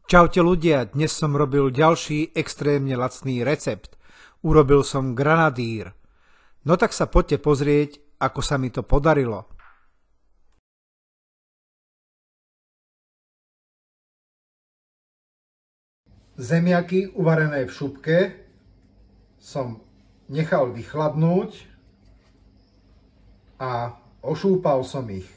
Čaute ľudia, dnes som robil ďalší extrémne lacný recept. Urobil som granadír. No tak sa poďte pozrieť, ako sa mi to podarilo. Zemiaky uvarené v šupke som nechal vychladnúť a ošúpal som ich.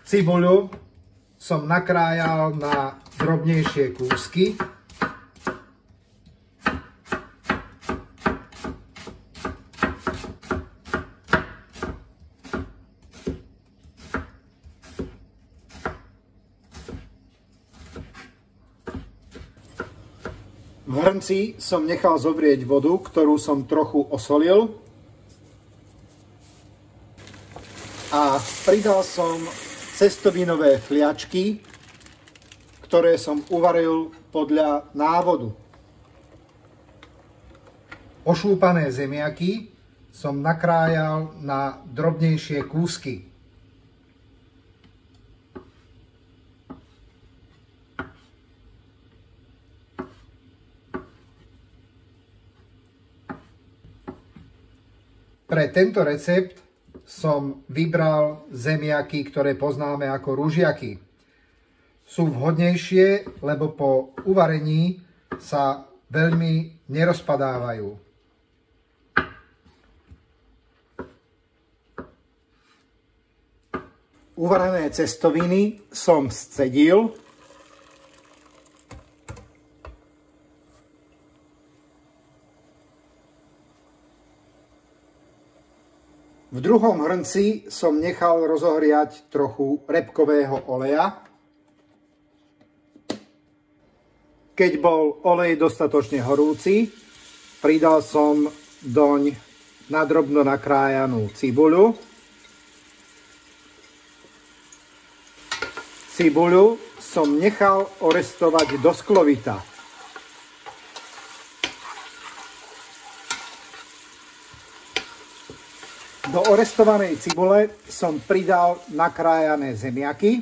Cibuľu som nakrájal na drobnejšie kúsky. V hrnci som nechal zovrieť vodu, ktorú som trochu osolil. A pridal som cestovinové fliačky, ktoré som uvaril podľa návodu. Ošúpané zemiaky som nakrájal na drobnejšie kúsky. Pre tento recept som vybral zemiaky, ktoré poznáme ako ružiaky. Sú vhodnejšie, lebo po uvarení sa veľmi nerozpadávajú. Uvarené cestoviny som scedil. V druhom hrnci som nechal rozohriať trochu repkového oleja. Keď bol olej dostatočne horúci, pridal som doň nadrobno nakrájanú cibuľu. Cibuľu som nechal orestovať do sklovita. Do orestovanej cibule som pridal nakrájané zemiaky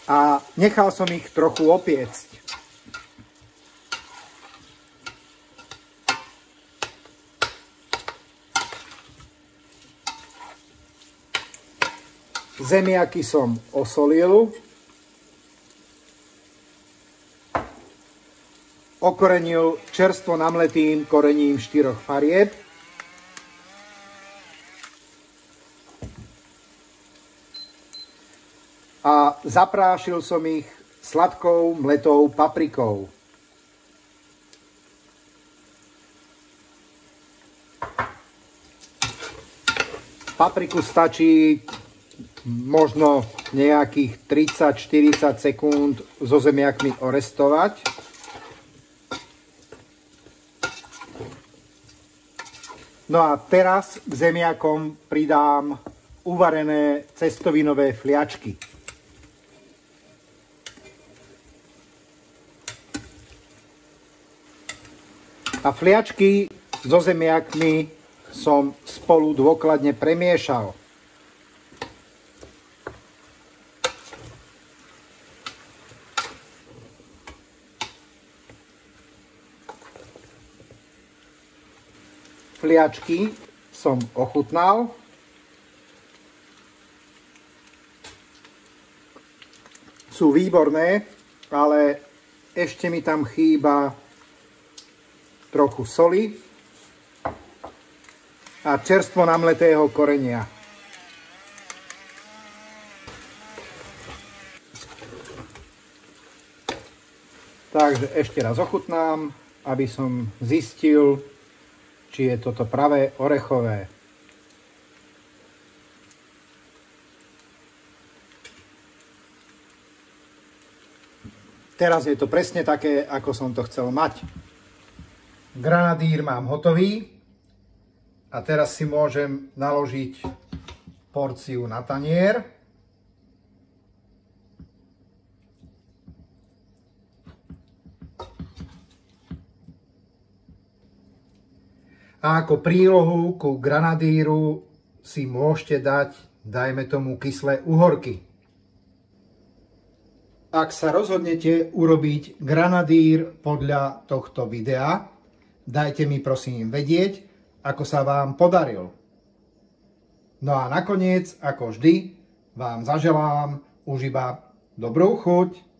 a nechal som ich trochu opiecť. Zemiaky som osolil. Okorenil čerstvo namletým korením 4 farieb. A zaprášil som ich sladkou mletou paprikou. Papriku stačí možno nejakých 30-40 sekúnd so zemiakmi orestovať. No a teraz k zemiakom pridám uvarené cestovinové fliačky. A fliačky so zemiakmi som spolu dôkladne premiešal. Fliačky som ochutnal. Sú výborné, ale ešte mi tam chýba trochu soli a čerstvo namletého korenia. Takže ešte raz ochutnám, aby som zistil, či je toto pravé orechové. Teraz je to presne také, ako som to chcel mať. Granadír mám hotový a teraz si môžem naložiť porciu na tanier. A ako prílohu ku granadíru si môžete dať, dajme tomu, kyslé uhorky. Ak sa rozhodnete urobiť granadír podľa tohto videa, dajte mi prosím vedieť, ako sa vám podaril. No a nakoniec, ako vždy, vám zaželám už iba dobrú chuť.